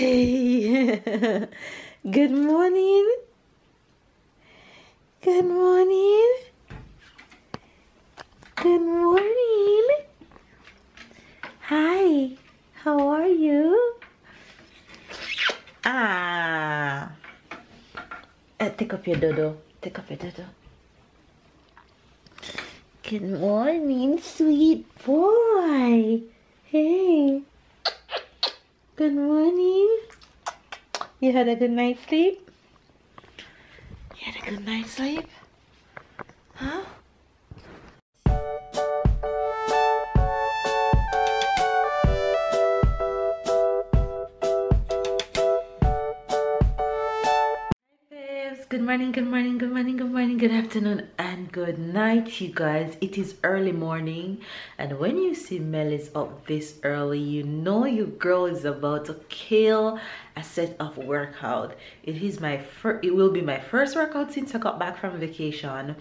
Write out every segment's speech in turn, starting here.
Hey, good morning. Good morning. Good morning. Hi, how are you? Take up your dodo. Take up your dodo. Good morning, sweet boy. Hey. Good morning. You had a good night's sleep? You had a good night's sleep? Huh? Good morning, good morning, good morning, good morning, good afternoon, and good night, you guys. It is early morning, and when you see Mel is up this early, you know your girl is about to kill a set of workout. It will be my first workout since I got back from vacation.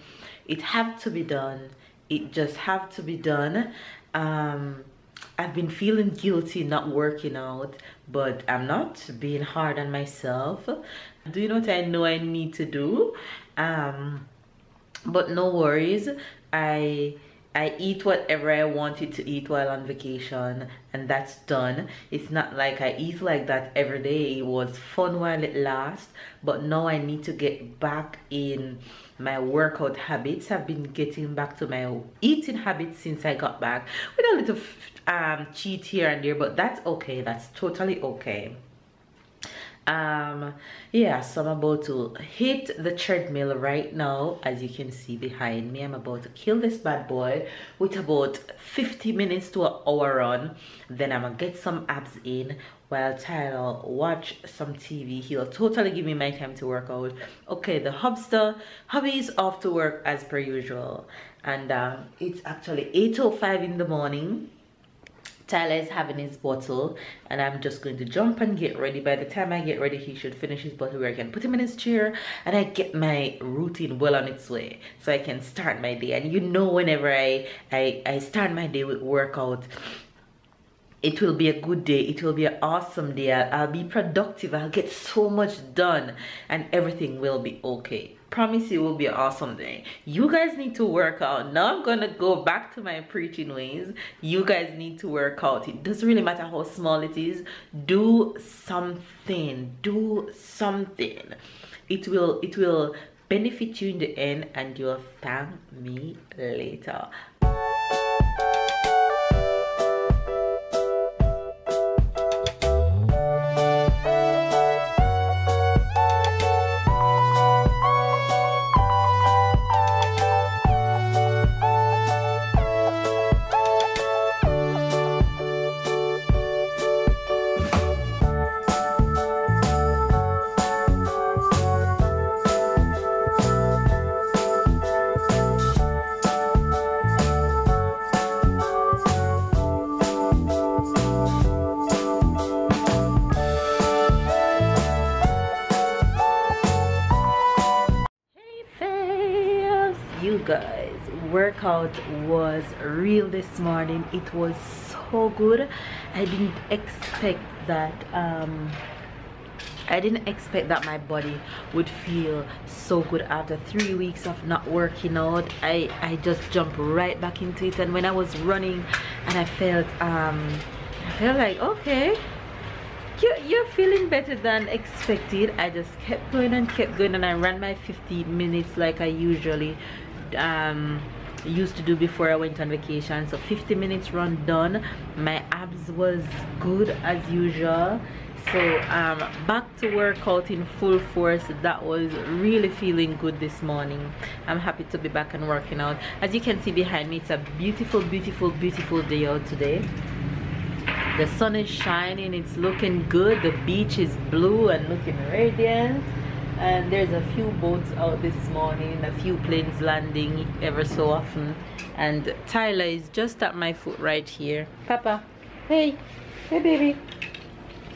It have to be done. It just have to be done. I've been feeling guilty not working out, but I'm not being hard on myself. I'm doing what I know I need to do, but no worries. I eat whatever I wanted to eat while on vacation, and that's done. It's not like I eat like that every day. It was fun while it lasts, but now I need to get back in my workout habits. I've been getting back to my eating habits since I got back, with a little cheat here and there, but that's okay. That's totally okay. Yeah, so I'm about to hit the treadmill right now. As you can see behind me, I'm about to kill this bad boy with about 50 minutes to an hour run. Then I'm gonna get some abs in while Tyler watch some TV. He'll totally give me my time to work out. Okay, the hubby is off to work as per usual, and it's actually 8:05 in the morning. Tyler is having his bottle, and I'm just going to jump and get ready. By the time I get ready, he should finish his bottle where I can put him in his chair, and I get my routine well on its way, so I can start my day. And you know, whenever I start my day with workout, it will be a good day. It will be an awesome day. I'll be productive. I'll get so much done, and everything will be okay. Promise it will be an awesome day. You guys need to work out. Now I'm gonna go back to my preaching ways. You guys need to work out. It doesn't really matter how small it is. Do something. Do something. It will benefit you in the end, and you'll thank me later. You guys, workout was real this morning. It was so good. I didn't expect that my body would feel so good after 3 weeks of not working out. I just jumped right back into it, and when I was running and I felt like, okay, you're feeling better than expected. I just kept going and kept going, and I ran my 15 minutes like I usually used to do before I went on vacation. So 50 minutes run done. My abs was good as usual. So back to workout in full force. That was really feeling good this morning. I'm happy to be back and working out. As you can see behind me, it's a beautiful, beautiful, beautiful day out today. The sun is shining. It's looking good. The beach is blue and looking radiant. And there's a few boats out this morning, a few planes landing ever so often, and Tyler is just at my foot right here. Papa, hey baby,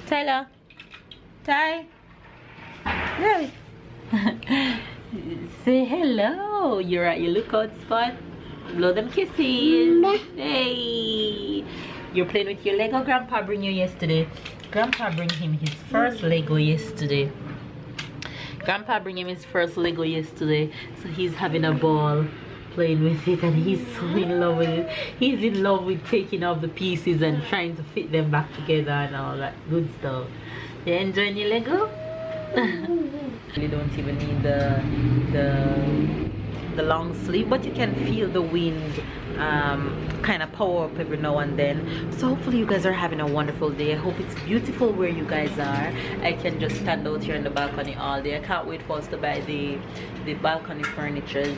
Tyler, Ty, hey. Say hello. You're at your lookout spot. Blow them kisses. Hey, you're playing with your Lego Grandpa bring you yesterday. Grandpa bring him his first Lego yesterday. Grandpa bring him his first Lego yesterday, so he's having a ball playing with it, and he's so in love with it. He's in love with taking off the pieces and trying to fit them back together and all that good stuff. You enjoying your Lego? You don't even need the long sleeve, but you can feel the wind kind of power up every now and then. So hopefully you guys are having a wonderful day. I hope it's beautiful where you guys are. I can just stand out here in the balcony all day. I can't wait for us to buy the balcony furniture,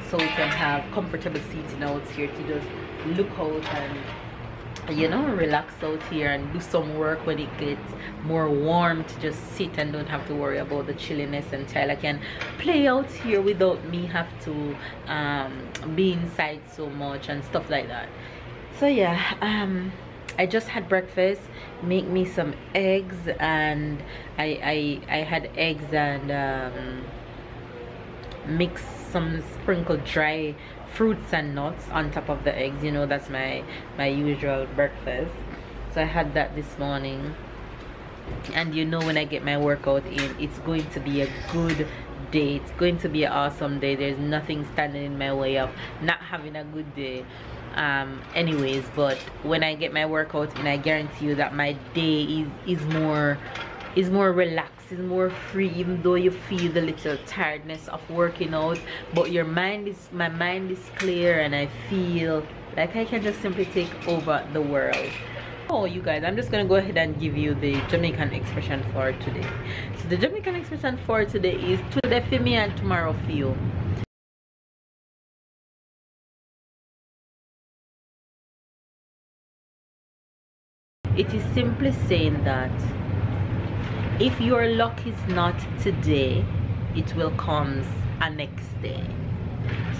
so we can have comfortable seating out here to just look out and, you know, relax out here and do some work when it gets more warm, to just sit and don't have to worry about the chilliness, and Tyler can play out here without me have to be inside so much and stuff like that. So yeah, I just had breakfast, make me some eggs, and I had eggs and mix some sprinkled dry fruits and nuts on top of the eggs. You know, that's my usual breakfast. So I had that this morning, and you know, when I get my workout in, it's going to be a good day. It's going to be an awesome day. There's nothing standing in my way of not having a good day. Anyways, but when I get my workout in, I guarantee you that my day is more relaxed, is more free, even though you feel the little tiredness of working out, but my mind is clear, and I feel like I can just simply take over the world. Oh, you guys, I'm just gonna go ahead and give you the Jamaican expression for today. So the Jamaican expression for today is today for me and tomorrow for you. It is simply saying that if your luck is not today, it will come a next day.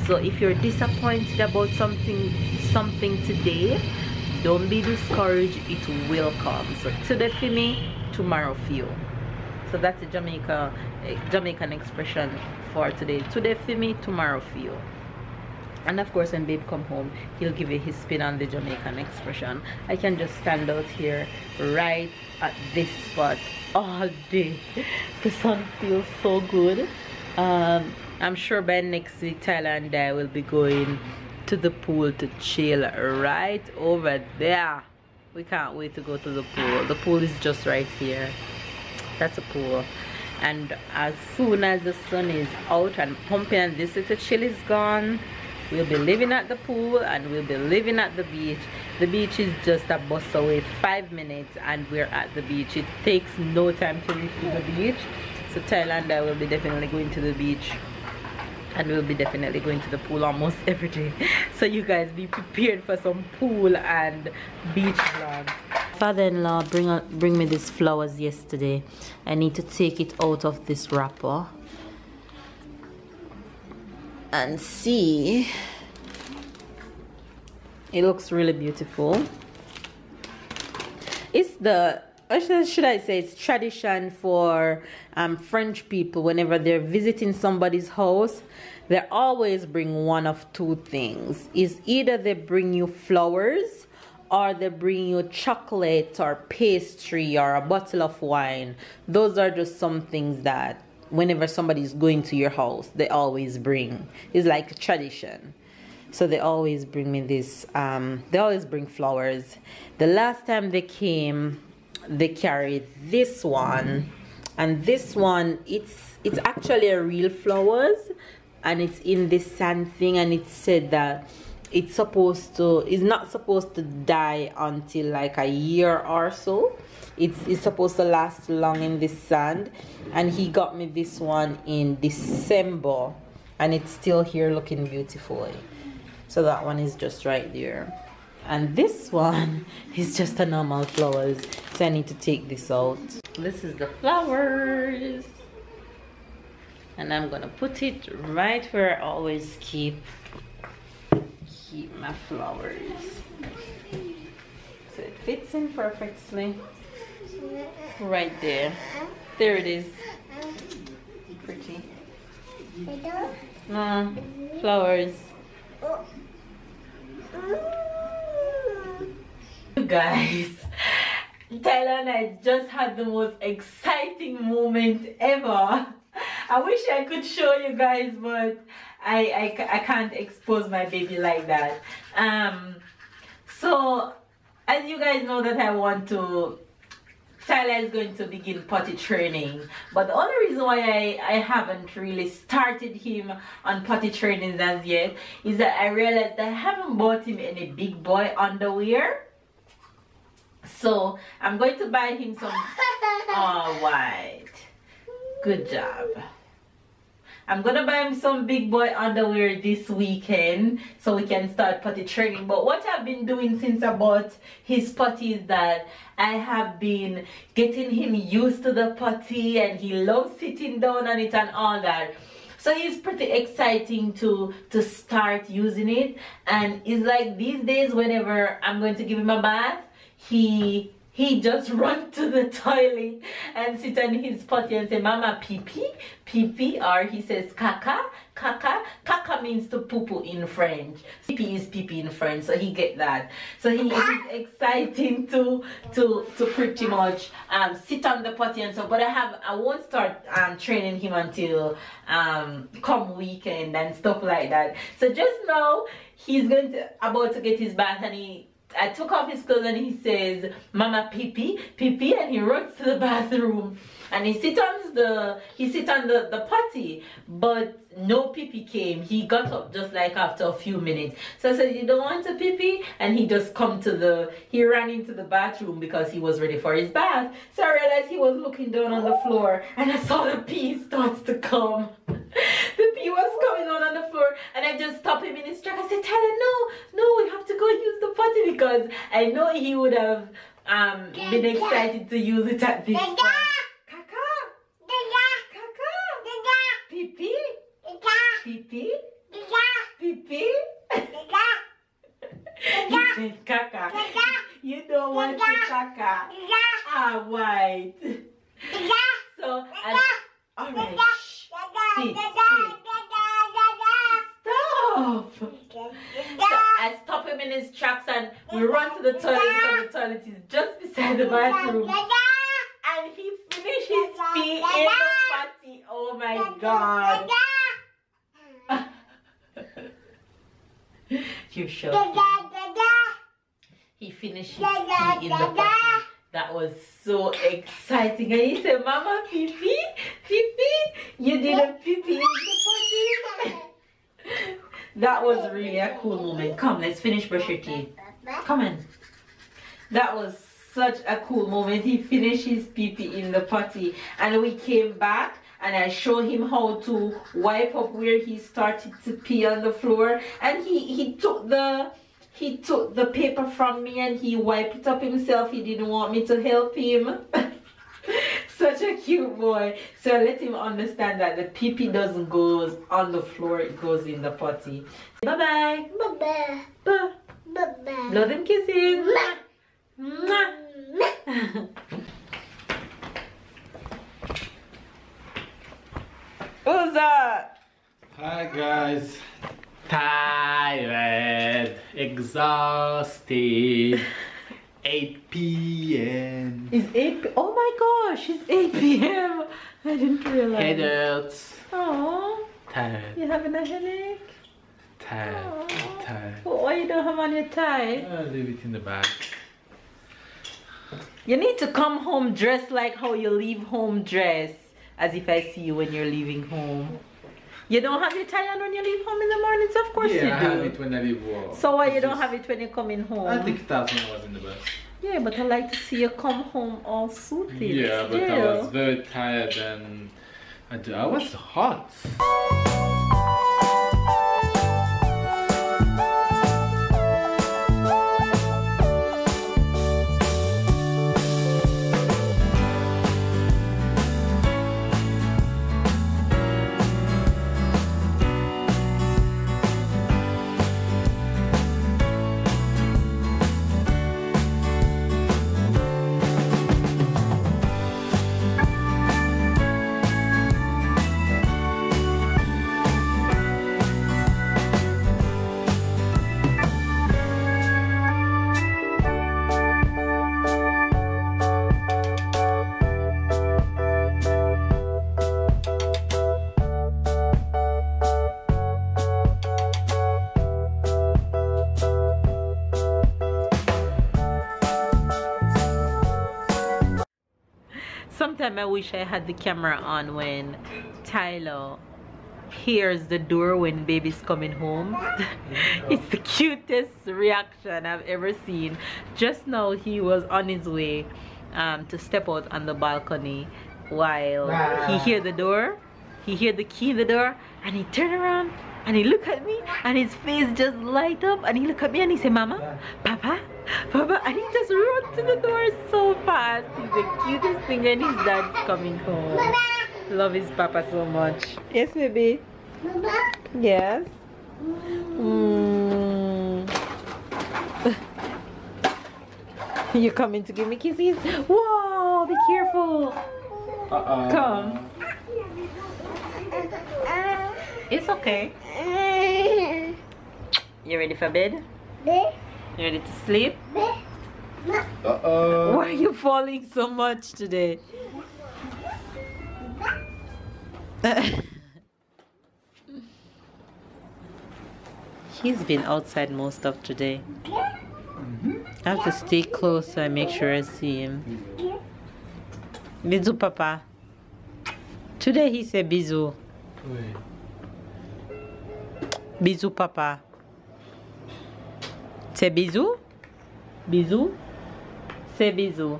So if you're disappointed about something today, don't be discouraged, it will come. So today for me, tomorrow for you. So that's the Jamaican expression for today. Today for me, tomorrow for you. And of course, when babe come home, he'll give you his spin on the Jamaican expression. I can just stand out here right at this spot all day. The sun feels so good. I'm sure by next week Tyler and I will be going to the pool to chill right over there. We can't wait to go to the pool. The pool is just right here. That's a pool. And as soon as the sun is out and pumping and this little chill is gone, we'll be living at the pool and we'll be living at the beach. The beach is just a bus away, 5 minutes, and we're at the beach. It takes no time to reach the beach. So Tyler and I will be definitely going to the beach, and we'll be definitely going to the pool almost every day. So you guys be prepared for some pool and beach vlogs. Father-in-law bring me these flowers yesterday. I need to take it out of this wrapper and see. It looks really beautiful. It's the, should I say, it's tradition for French people. Whenever they're visiting somebody's house, they always bring one of two things. Is either they bring you flowers, or they bring you chocolate or pastry or a bottle of wine. Those are just some things that whenever somebody's going to your house, they always bring. It's like a tradition. So they always bring me this, they always bring flowers. The last time they came, they carried this one. And this one, it's actually a real flowers. And it's in this sand thing, and it said that it's not supposed to die until like a year or so. It's supposed to last long in this sand. And he got me this one in December, and it's still here looking beautifully. So that one is just right there, and this one is just a normal flowers, so I need to take this out. This is the flowers, and I'm gonna put it right where I always keep my flowers, so it fits in perfectly right there. There it is. Pretty. Flowers. You guys, Tyler and I just had the most exciting moment ever. I wish I could show you guys, but I can't expose my baby like that. So as you guys know that I want to, Tyler is going to begin potty training, but the only reason why I haven't really started him on potty training as yet is that I realized that I haven't bought him any big boy underwear. So I'm going to buy him some white. Good job. I'm gonna buy him some big boy underwear this weekend so we can start potty training. But what I've been doing since I bought his potty is that I have been getting him used to the potty, and he loves sitting down on it and all that. So he's pretty exciting to start using it. And it's like these days, whenever I'm going to give him a bath, he just runs to the toilet and sit on his potty and say, "Mama, pee pee, pee pee," or he says, "Caca, caca." Caca means to poo poo in French. Pee pee is pee pee in French, so he get that. So he is exciting to pretty much sit on the potty and so. But I won't start training him until come weekend and stuff like that. So just now he's about to get his bath, and I took off his clothes and he says, "Mama, pee pee, pee pee," and he runs to the bathroom and he sit on the potty, but no pee pee came. He got up just like after a few minutes. So I said, "You don't want to pee pee?" And he just he ran into the bathroom because he was ready for his bath. So I realized he was looking down on the floor, and I saw the pee starts to come. The pee was coming on the floor, and I just stopped him in his track. I said, "Tyler, no, we have to go use the potty," because I know he would have been excited to use it at this point. Caca, caca, pee pee, pee pee, pee pee. He said caca. You don't want to caca. Ah, white. So alright. Sit. Stop. So I stop him in his tracks and we run to the toilet because the toilet is just beside the bathroom. And he finished his pee in the potty. Oh my god. You showed he finished his pee in the potty. That was so exciting. And he said, "Mama, pee pee, pee pee. You did a pee pee in the potty." That was really a cool moment. Come, let's finish brush your teeth. Come on. That was such a cool moment. He finished his pee pee in the potty, and we came back and I showed him how to wipe up where he started to pee on the floor, and he took the paper from me and he wiped it up himself. He didn't want me to help him. Such a cute boy. So I let him understand that the pee pee doesn't go on the floor, it goes in the potty. Bye bye. Bye bye. Bye bye. Blow them kisses. Who's that? Hi guys. Tired, exhausted. 8 p.m. It's 8 p.m. Oh my gosh, it's 8 p.m. I didn't realize. Headaches. Oh. Tired. You having a headache? Tired. Tired. Why you don't have on your tie? I'll leave it in the bag. You need to come home dressed like how you leave home dressed. As if I see you when you're leaving home. You don't have your tie on when you leave home in the mornings? Of course you do. Yeah, I have it when I leave work. So why you don't have it when you're coming home? I think it out when I was in the bus. Yeah, but I like to see you come home all suited. Yeah, but I was very tired and I was hot. Sometimes I wish I had the camera on when Tyler hears the door when baby's coming home. It's the cutest reaction I've ever seen. Just now he was on his way to step out on the balcony while he hear the door, he hear the key in the door, and he turn around and he look at me and his face just light up and he look at me and he say, Mama, Papa, Papa, and he just run to the door so fast. He's the cutest thing and his dad's coming home. Love his papa so much. Yes, baby. Mama. Yes. Mm. You're coming to give me kisses? Whoa, be careful. Come. It's okay. You ready for bed? You ready to sleep? Why are you falling so much today? He's been outside most of today. I have to stay close so I make sure I see him. Bisou, Papa. Today he said bisou. Bisou, Papa. Say bisou. Bisou. Say bisou.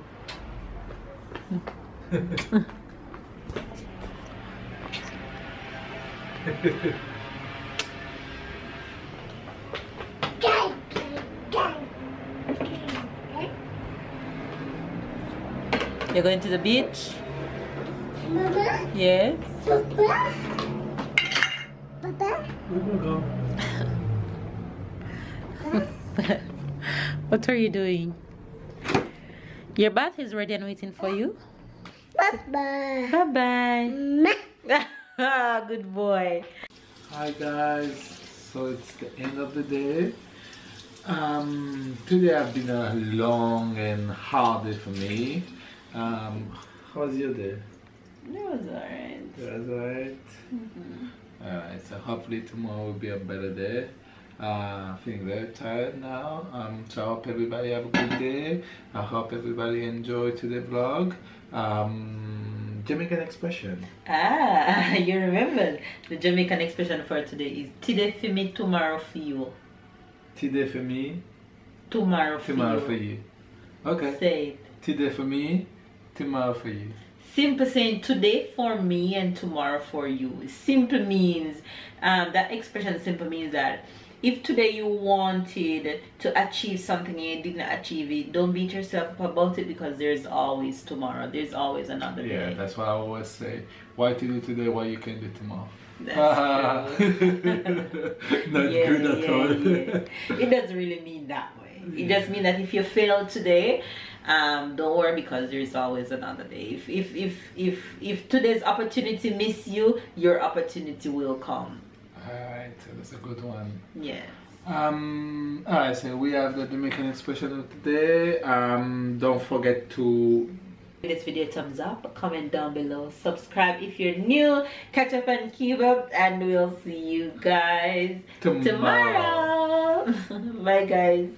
You're going to the beach? Mama. Yes. Papa. Papa. What are you doing? Your bath is ready and waiting for you. Papa. Bye-bye. Good boy. Hi guys, so it's the end of the day. Today have been a long and hard day for me. How was your day? It was alright. It was alright. Alright, so hopefully tomorrow will be a better day. Feeling very tired now. So I hope everybody have a good day. I hope everybody enjoyed today's vlog. Jamaican expression. You remember the Jamaican expression for today is today for me, tomorrow for you. Today for me, Tomorrow for tomorrow you. for you. Okay. Say it. Today for me, tomorrow for you. Simple saying today for me and tomorrow for you. Simple means, that expression simple means that if today you wanted to achieve something and you didn't achieve it, don't beat yourself up about it because there's always tomorrow. There's always another day. Yeah, that's what I always say. Why to do today what you can do tomorrow? That's true. Not good at all. It doesn't really mean that way. It just means that if you fail today, don't worry because there's always another day. If today's opportunity miss you, your opportunity will come. Alright, so that's a good one. Yes. Alright, so we have the Jamaican expression of today. Don't forget to Give this video a thumbs up, comment down below, subscribe if you're new, catch up and keep up, and we'll see you guys tomorrow. Bye guys.